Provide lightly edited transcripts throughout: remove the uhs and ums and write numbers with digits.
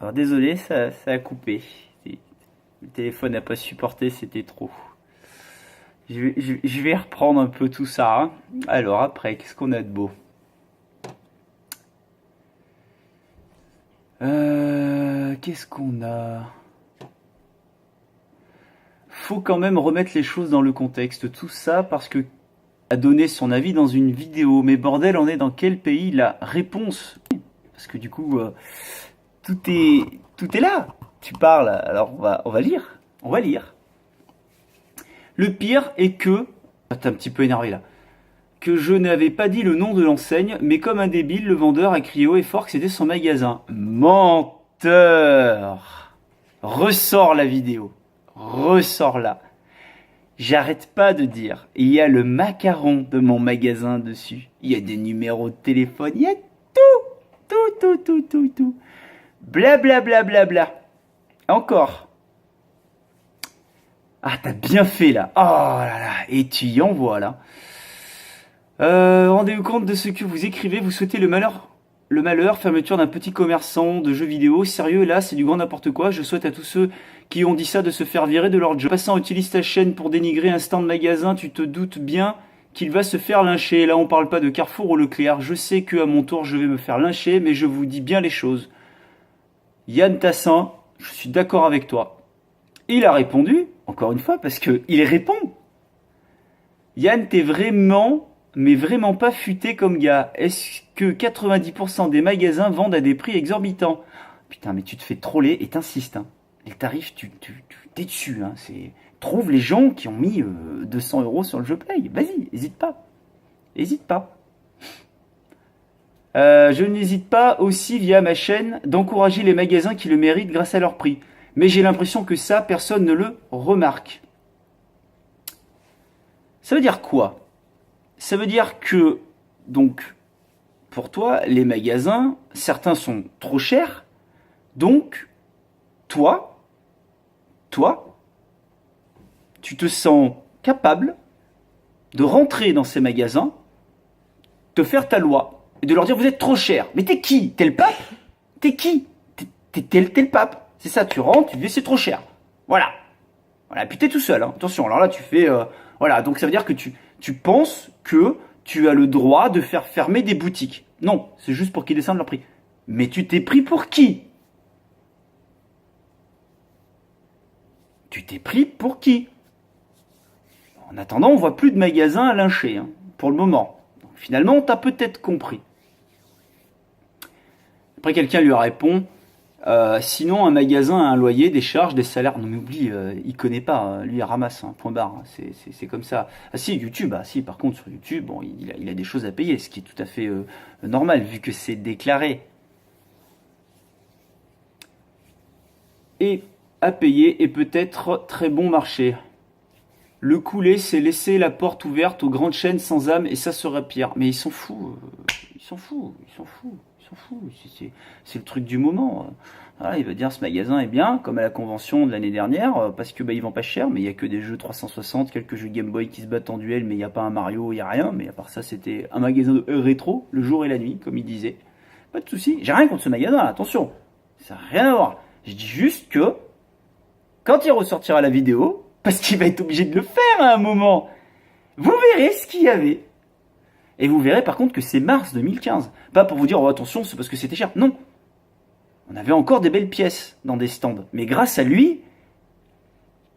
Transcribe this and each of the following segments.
Alors désolé, ça a coupé. Le téléphone n'a pas supporté, c'était trop. Je vais reprendre un peu tout ça, hein. Alors après, qu'est-ce qu'on a de beau? Qu'est-ce qu'on a? Faut quand même remettre les choses dans le contexte. Tout ça parce que a donné son avis dans une vidéo. Mais bordel, on est dans quel pays? La réponse. Parce que du coup, tout est, tout est là. Tu parles, alors on va lire. On va lire. Le pire est que... Ah, t'es un petit peu énervé là. Que je n'avais pas dit le nom de l'enseigne, mais comme un débile, le vendeur a crié haut et fort que c'était son magasin. Menteur! Ressors la vidéo. Ressors-la. J'arrête pas de dire. Il y a le macaron de mon magasin dessus. Il y a des numéros de téléphone. Il y a tout. Bla bla bla bla bla. Encore. Ah, t'as bien fait là. Oh là là. Et tu y envoies là. Rendez-vous compte de ce que vous écrivez. Vous souhaitez le malheur. Le malheur, fermeture d'un petit commerçant de jeux vidéo. Sérieux, là, c'est du grand n'importe quoi. Je souhaite à tous ceux qui ont dit ça de se faire virer de leur job. Passant utilise ta chaîne pour dénigrer un stand magasin, tu te doutes bien qu'il va se faire lyncher. Là, on parle pas de Carrefour ou Leclerc. Je sais que à mon tour, je vais me faire lyncher, mais je vous dis bien les choses. Yann Tassin, je suis d'accord avec toi. Il a répondu, encore une fois, parce que il répond. Yann, t'es vraiment, mais vraiment pas futé comme gars. Est-ce que 90% des magasins vendent à des prix exorbitants? Putain, mais tu te fais troller et t'insistes, hein. Les tarifs, t'es dessus, hein. Trouve les gens qui ont mis 200 € sur le jeu Play. Vas-y, hésite pas. Hésite pas. Je n'hésite pas aussi via ma chaîne d'encourager les magasins qui le méritent grâce à leur prix. Mais j'ai l'impression que ça, personne ne le remarque. Ça veut dire quoi? Ça veut dire que, donc, pour toi, les magasins, certains sont trop chers. Donc, toi, tu te sens capable de rentrer dans ces magasins, de faire ta loi et de leur dire vous êtes trop cher. Mais t'es qui? T'es le pape? T'es qui? T'es le pape. C'est ça, tu rentres, tu dis c'est trop cher. Voilà. Voilà, puis t'es tout seul, hein. Attention, alors là tu fais... voilà, donc ça veut dire que tu penses que tu as le droit de faire fermer des boutiques. Non, c'est juste pour qu'ils descendent leur prix. Mais tu t'es pris pour qui? Tu t'es pris pour qui? En attendant, on voit plus de magasins à lyncher, hein, pour le moment. Donc, finalement, t'as peut-être compris. Après, quelqu'un lui répond sinon, un magasin a un loyer, des charges, des salaires. Non, mais oublie, il connaît pas. Lui, il ramasse, hein, point barre. C'est comme ça. Ah, si, YouTube. Ah, si, par contre, sur YouTube, bon, il a des choses à payer, ce qui est tout à fait normal, vu que c'est déclaré. Et à payer, et peut-être très bon marché. Le couler, c'est laisser la porte ouverte aux grandes chaînes sans âme, et ça serait pire. Mais ils s'en foutent. Ils s'en foutent. Ils s'en foutent. Ils s'en foutent. C'est le truc du moment. Voilà, il va dire ce magasin est bien, comme à la convention de l'année dernière, parce que bah, ils vendent pas cher, mais il y a que des jeux 360, quelques jeux Game Boy qui se battent en duel, mais il n'y a pas un Mario, il n'y a rien. Mais à part ça, c'était un magasin de rétro, le jour et la nuit, comme il disait. Pas de souci. J'ai rien contre ce magasin, attention. Ça n'a rien à voir. Je dis juste que quand il ressortira la vidéo, parce qu'il va être obligé de le faire à un moment, vous verrez ce qu'il y avait. Et vous verrez par contre que c'est mars 2015. Pas pour vous dire, oh attention, c'est parce que c'était cher. Non. On avait encore des belles pièces dans des stands. Mais grâce à lui,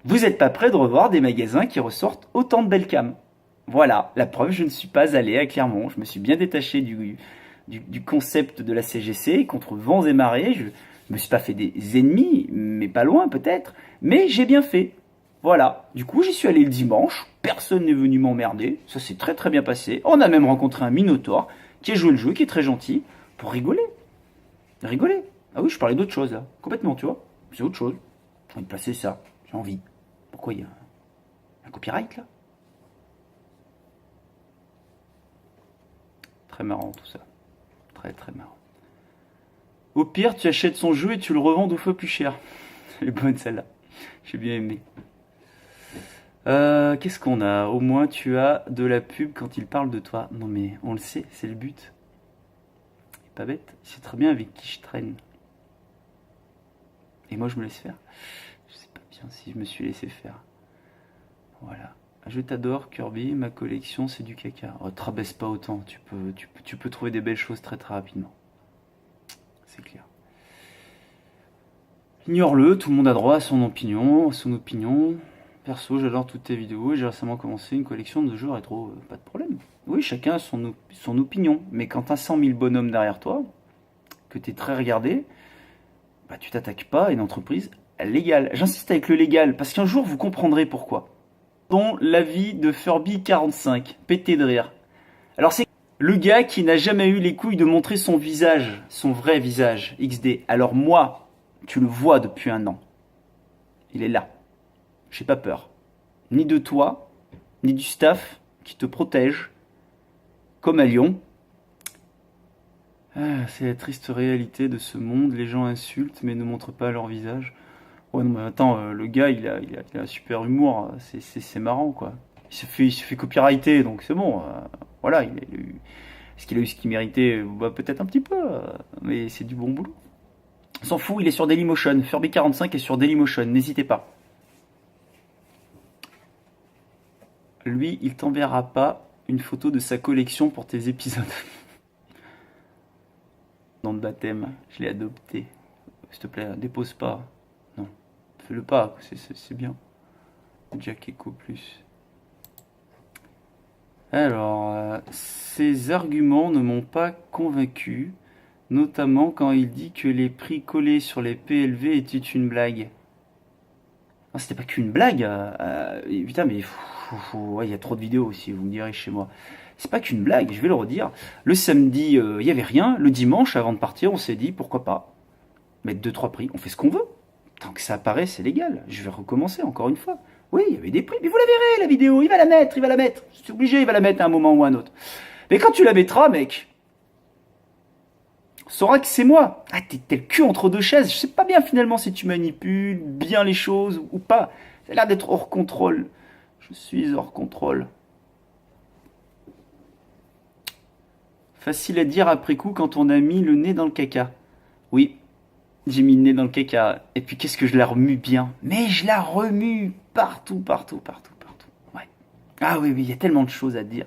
vous n'êtes pas prêt de revoir des magasins qui ressortent autant de belles cams. Voilà, la preuve, je ne suis pas allé à Clermont. Je me suis bien détaché du concept de la CGC, contre vents et marées. Je me suis pas fait des ennemis, mais pas loin peut-être. Mais j'ai bien fait. Voilà. Du coup, j'y suis allé le dimanche. Personne n'est venu m'emmerder. Ça s'est très très bien passé. On a même rencontré un Minotaur qui a joué le jeu, qui est très gentil, pour rigoler. Rigoler. Ah oui, je parlais d'autre chose là. Complètement, tu vois. C'est autre chose. J'ai envie de placer ça. J'ai envie. Pourquoi il y a un copyright là? Très marrant tout ça. Très très marrant. Au pire, tu achètes son jeu et tu le revends 2 fois plus cher. Elle est bonne celle-là. J'ai bien aimé. Qu'est-ce qu'on a? Au moins tu as de la pub quand il parle de toi. Non mais on le sait, c'est le but. Il est pas bête. Il sait très bien avec qui je traîne. Et moi, je me laisse faire. Je sais pas bien si je me suis laissé faire. Voilà. Je t'adore, Kirby. Ma collection, c'est du caca. Oh, te rabaisse pas autant. Tu peux trouver des belles choses très très rapidement. C'est clair. Ignore-le. Tout le monde a droit à son opinion. Perso, j'adore toutes tes vidéos et j'ai récemment commencé une collection de jeux rétro. Pas de problème. Oui, chacun a son opinion. Mais quand t'as 100 000 bonhommes derrière toi, que t'es très regardé, bah tu t'attaques pas à une entreprise légale. J'insiste avec le légal, parce qu'un jour vous comprendrez pourquoi. Dont l'avis de Furby45, pété de rire. Alors c'est le gars qui n'a jamais eu les couilles de montrer son visage, son vrai visage, XD. Alors moi, tu le vois depuis un an. Il est là. J'ai pas peur. Ni de toi, ni du staff qui te protège. Comme à Lyon. Ah, c'est la triste réalité de ce monde. Les gens insultent mais ne montrent pas leur visage. Ouais, non, mais attends, le gars, il a un super humour. C'est marrant, quoi. Il se fait copyrighter, donc c'est bon. Voilà, est-ce qu'il a eu ce qu'il méritait? Bah, peut-être un petit peu, mais c'est du bon boulot. On s'en fout, il est sur Dailymotion. Furby45 est sur Dailymotion, n'hésitez pas. Lui, il t'enverra pas une photo de sa collection pour tes épisodes. Nom de baptême, je l'ai adopté. S'il te plaît, dépose pas. Non, fais-le pas, c'est bien. Jack Echo plus. Alors, ces arguments ne m'ont pas convaincu, notamment quand il dit que les prix collés sur les PLV étaient une blague. Non, c'était pas qu'une blague. Putain, mais il y a trop de vidéos aussi, vous me direz chez moi. C'est pas qu'une blague, je vais le redire. Le samedi, il y avait rien. Le dimanche, avant de partir, on s'est dit, pourquoi pas mettre 2-3 prix. On fait ce qu'on veut. Tant que ça apparaît, c'est légal. Je vais recommencer encore une fois. Oui, il y avait des prix, mais vous la verrez, la vidéo. Il va la mettre. C'est obligé, il va la mettre à un moment ou à un autre. Mais quand tu la mettras, mec, sauras que c'est moi. Ah, t'es le cul entre deux chaises. Je sais pas bien finalement si tu manipules bien les choses ou pas. Ça a l'air d'être hors contrôle. Je suis hors contrôle. Facile à dire après coup quand on a mis le nez dans le caca. Oui, j'ai mis le nez dans le caca. Et puis qu'est-ce que je la remue bien. Mais je la remue partout. Ouais. Ah oui, il y a tellement de choses à dire.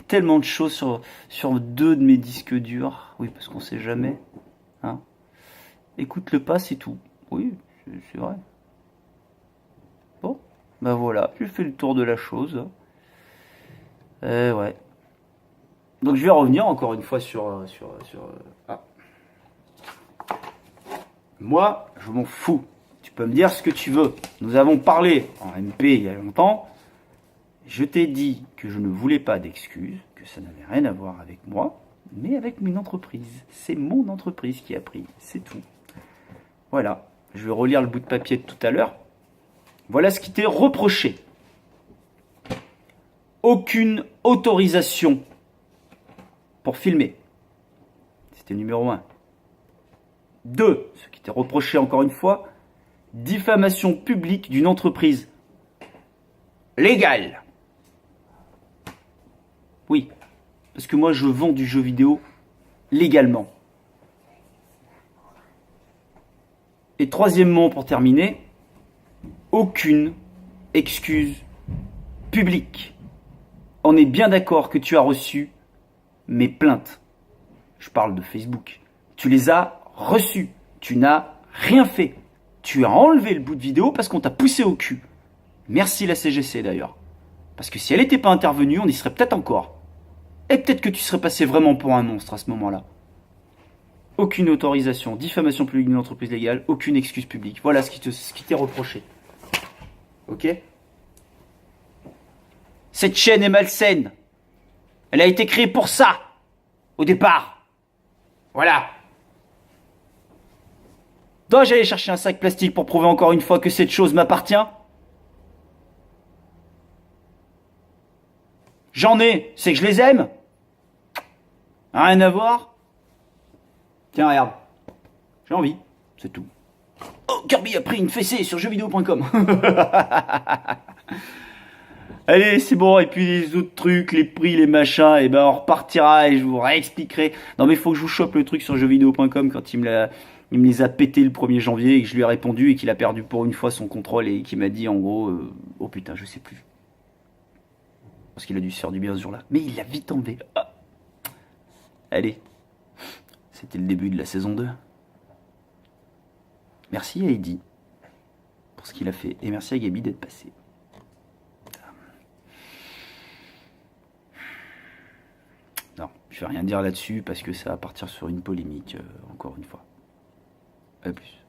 Tellement de choses sur 2 de mes disques durs. Oui, parce qu'on sait jamais. Hein. Écoute-le pas, c'est tout. Oui, c'est vrai. Bon, ben voilà, j'ai fait le tour de la chose. Ouais. Donc je vais revenir encore une fois sur ah. Moi, je m'en fous. Tu peux me dire ce que tu veux. Nous avons parlé en MP il y a longtemps. Je t'ai dit que je ne voulais pas d'excuses, que ça n'avait rien à voir avec moi, mais avec une entreprise. C'est mon entreprise qui a pris, c'est tout. Voilà, je vais relire le bout de papier de tout à l'heure. Voilà ce qui t'est reproché. Aucune autorisation pour filmer. C'était numéro 1. 2, ce qui t'est reproché encore une fois, diffamation publique d'une entreprise légale. Oui, parce que moi je vends du jeu vidéo légalement. Et troisièmement, pour terminer, aucune excuse publique. On est bien d'accord que tu as reçu mes plaintes. Je parle de Facebook. Tu les as reçues. Tu n'as rien fait. Tu as enlevé le bout de vidéo parce qu'on t'a poussé au cul. Merci la CGC d'ailleurs. Parce que si elle n'était pas intervenue, on y serait peut-être encore. Et peut-être que tu serais passé vraiment pour un monstre à ce moment-là. Aucune autorisation, diffamation publique d'une entreprise légale, aucune excuse publique. Voilà ce qui t'est reproché. Ok ? Cette chaîne est malsaine. Elle a été créée pour ça, au départ. Voilà. Dois-je aller chercher un sac plastique pour prouver encore une fois que cette chose m'appartient ? J'en ai, c'est que je les aime. Rien à voir. Tiens, regarde. J'ai envie, c'est tout. Oh, Kirby a pris une fessée sur jeuxvideo.com. Allez, c'est bon, et puis les autres trucs, les prix, les machins, et ben on repartira et je vous réexpliquerai. Non mais il faut que je vous chope le truc sur jeuxvideo.com quand il me Il me les a pétés le 1er janvier et que je lui ai répondu et qu'il a perdu pour une fois son contrôle et qu'il m'a dit en gros, oh putain, je sais plus. Parce qu'il a dû se faire du bien ce jour-là. Mais il l'a vite enlevé. Ah. Allez, c'était le début de la saison 2. Merci à Eddy pour ce qu'il a fait. Et merci à Gabi d'être passé. Non, je vais rien dire là-dessus parce que ça va partir sur une polémique, encore une fois. À plus.